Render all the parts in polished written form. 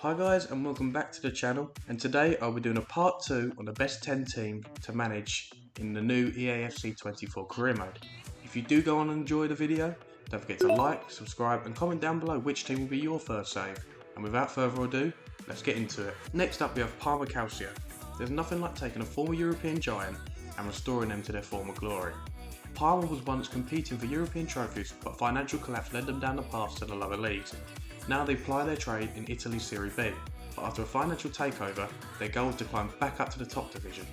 Hi guys, and welcome back to the channel, and today I'll be doing a part 2 on the best 10 team to manage in the new EAFC 24 career mode. If you do go on and enjoy the video, don't forget to like, subscribe and comment down below which team will be your first save. And without further ado, let's get into it. Next up we have Parma Calcio. There's nothing like taking a former European giant and restoring them to their former glory. Parma was once competing for European trophies, but financial collapse led them down the path to the lower leagues. Now they ply their trade in Italy's Serie B, but after a financial takeover, their goal is to climb back up to the top division.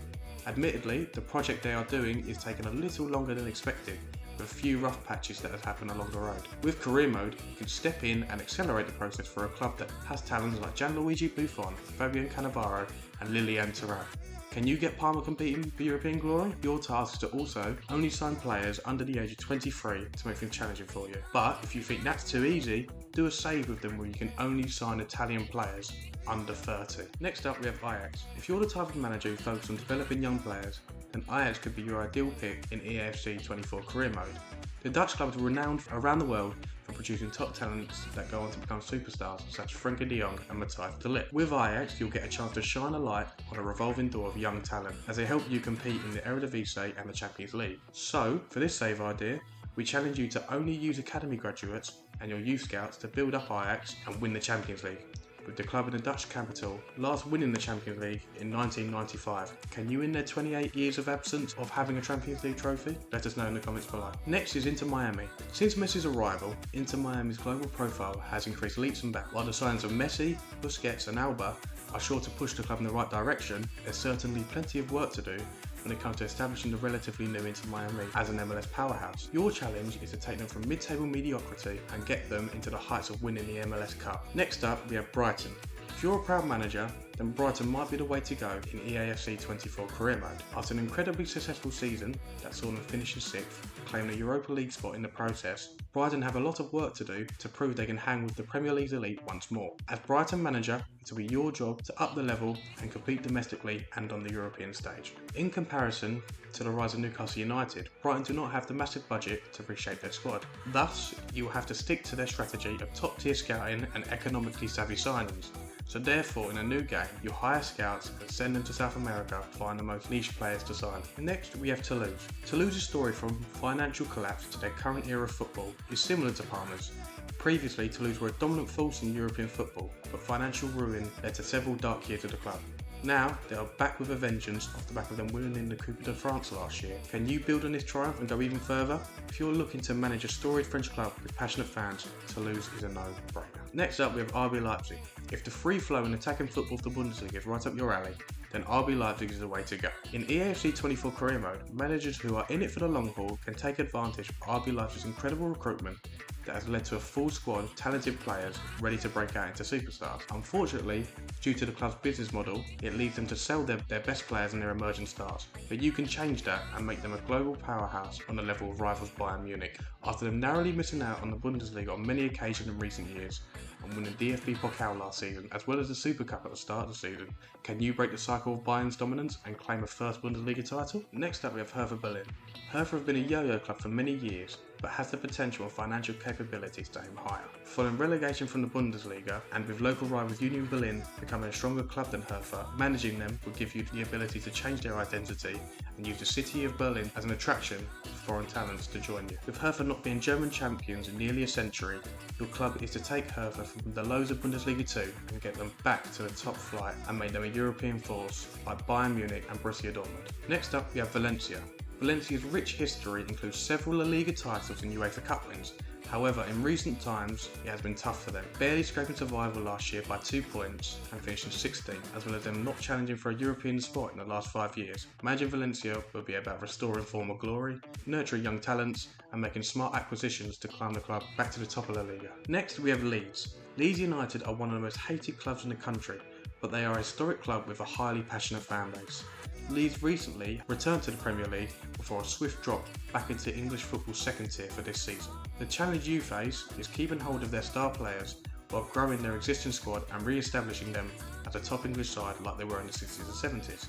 Admittedly, the project they are doing is taking a little longer than expected, with a few rough patches that have happened along the road. With career mode, you can step in and accelerate the process for a club that has talents like Gianluigi Buffon, Fabian Cannavaro and Lilian Thuram. Can you get Parma competing for European glory? Your task is to also only sign players under the age of 23 to make things challenging for you. But if you think that's too easy, do a save with them where you can only sign Italian players under 30. Next up we have Ajax. If you're the type of manager who focuses on developing young players, then Ajax could be your ideal pick in EAFC 24 career mode. The Dutch club is renowned around the world for producing top talents that go on to become superstars such as Frenkie de Jong and Matthijs de Ligt. With Ajax, you'll get a chance to shine a light on a revolving door of young talent as they help you compete in the Eredivisie and the Champions League. So, for this save idea, we challenge you to only use academy graduates and your youth scouts to build up Ajax and win the Champions League, with the club in the Dutch capital last winning the Champions League in 1995. Can you, in their 28 years of absence of having a Champions League trophy? Let us know in the comments below. Next is Inter Miami. Since Messi's arrival, Inter Miami's global profile has increased leaps and bounds. While the signs of Messi, Busquets and Alba are sure to push the club in the right direction, there's certainly plenty of work to do when it comes to establishing the relatively new Inter Miami as an MLS powerhouse. Your challenge is to take them from mid-table mediocrity and get them into the heights of winning the MLS Cup. Next up we have Brighton. If you're a proud manager, then Brighton might be the way to go in EAFC 24 career mode. After an incredibly successful season that saw them finish in 6th, claiming a Europa League spot in the process, Brighton have a lot of work to do to prove they can hang with the Premier League's elite once more. As Brighton manager, it will be your job to up the level and compete domestically and on the European stage. In comparison to the rise of Newcastle United, Brighton do not have the massive budget to reshape their squad. Thus, you will have to stick to their strategy of top tier scouting and economically savvy signings. So therefore, in a new game, you hire scouts and send them to South America to find the most niche players to sign. And next, we have Toulouse. Toulouse's story from financial collapse to their current era of football is similar to Parma's. Previously, Toulouse were a dominant force in European football, but financial ruin led to several dark years of the club. Now, they are back with a vengeance off the back of them winning in the Coupe de France last year. Can you build on this triumph and go even further? If you're looking to manage a storied French club with passionate fans, Toulouse is a no-brainer. Next up we have RB Leipzig. If the free-flowing attacking football of the Bundesliga is right up your alley, then RB Leipzig is the way to go. In EAFC 24 career mode, managers who are in it for the long haul can take advantage of RB Leipzig's incredible recruitment that has led to a full squad of talented players ready to break out into superstars. Unfortunately, due to the club's business model, it leads them to sell their best players and their emerging stars. But you can change that and make them a global powerhouse on the level of rivals Bayern Munich. After them narrowly missing out on the Bundesliga on many occasions in recent years and winning DFB Pokal last season as well as the Super Cup at the start of the season, can you break the cycle of Bayern's dominance and claim a first Bundesliga title? Next up we have Hertha Berlin. Hertha have been a yo-yo club for many years, but has the potential and financial capabilities to aim higher. Following relegation from the Bundesliga, and with local rivals Union Berlin becoming a stronger club than Hertha, managing them will give you the ability to change their identity and use the city of Berlin as an attraction for foreign talents to join you. With Hertha not being German champions in nearly a century, your club is to take Hertha from the lows of Bundesliga 2 and get them back to the top flight and make them a European force like Bayern Munich and Borussia Dortmund. Next up we have Valencia. Valencia's rich history includes several La Liga titles and UEFA Cup wins. However, in recent times, it has been tough for them, barely scraping survival last year by 2 points and finishing 16th, as well as them not challenging for a European spot in the last 5 years. Managing Valencia will be about restoring former glory, nurturing young talents, and making smart acquisitions to climb the club back to the top of La Liga. Next, we have Leeds. Leeds United are one of the most hated clubs in the country, but they are a historic club with a highly passionate fan base. Leeds recently returned to the Premier League before a swift drop back into English football's second tier for this season. The challenge you face is keeping hold of their star players while growing their existing squad and re-establishing them as a top English side like they were in the 60s and 70s.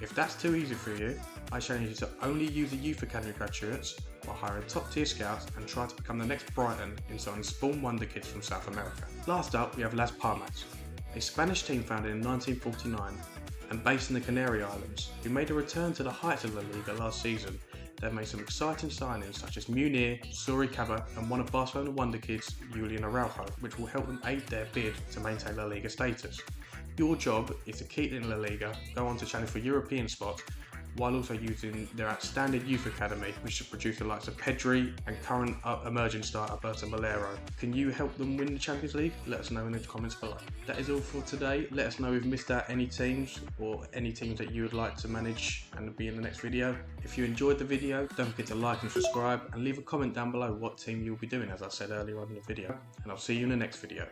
If that's too easy for you, I challenge you to only use the youth academy graduates while hiring top tier scouts and try to become the next Brighton in signing spawn wonderkids from South America. Last up we have Las Palmas. a Spanish team founded in 1949 and based in the Canary Islands, who made a return to the heights of La Liga last season. They've made some exciting signings such as Munir, Suri Caba and one of Barcelona wonderkids, Julian Araujo, which will help them aid their bid to maintain La Liga status. Your job is to keep in La Liga, go on to challenge for European spots, while also using their outstanding youth academy, which should produce the likes of Pedri and current emerging star Alberto Valero. Can you help them win the Champions League? Let us know in the comments below. That is all for today. Let us know if you've missed out any teams or any teams that you would like to manage and be in the next video. If you enjoyed the video, don't forget to like and subscribe and leave a comment down below what team you'll be doing, as I said earlier on in the video. And I'll see you in the next video.